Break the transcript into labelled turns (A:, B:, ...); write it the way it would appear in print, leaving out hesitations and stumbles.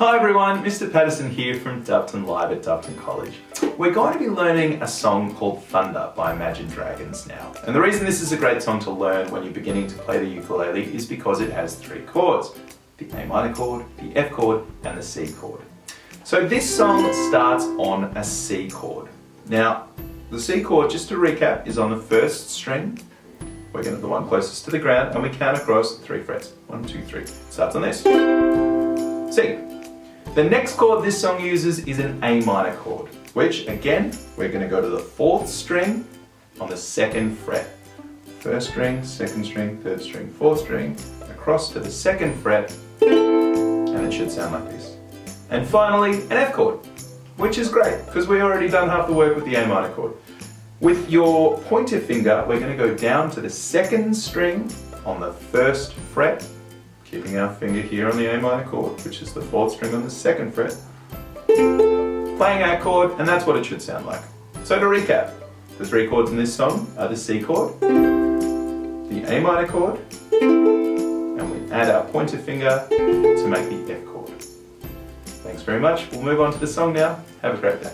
A: Hi everyone, Mr. Paterson here from Doveton Live at Doveton College. We're going to be learning a song called Thunder by Imagine Dragons now. And the reason this is a great song to learn when you're beginning to play the ukulele is because it has three chords. The A minor chord, the F chord, and the C chord. So this song starts on a C chord. Now, the C chord, just to recap, is on the first string. We're going to the one closest to the ground, and we count across 3 frets. 1, 2, 3. Starts on this. C. The next chord this song uses is an A minor chord, which again, we're going to go to the 4th string on the 2nd fret. 1st string, 2nd string, 3rd string, 4th string, across to the 2nd fret, and it should sound like this. And finally, an F chord, which is great, because we already done half the work with the A minor chord. With your pointer finger, we're going to go down to the 2nd string on the 1st fret, keeping our finger here on the A minor chord, which is the 4th string on the 2nd fret, playing our chord, and that's what it should sound like. So to recap, the 3 chords in this song are the C chord, the A minor chord, and we add our pointer finger to make the F chord. Thanks very much. We'll move on to the song now. Have a great day.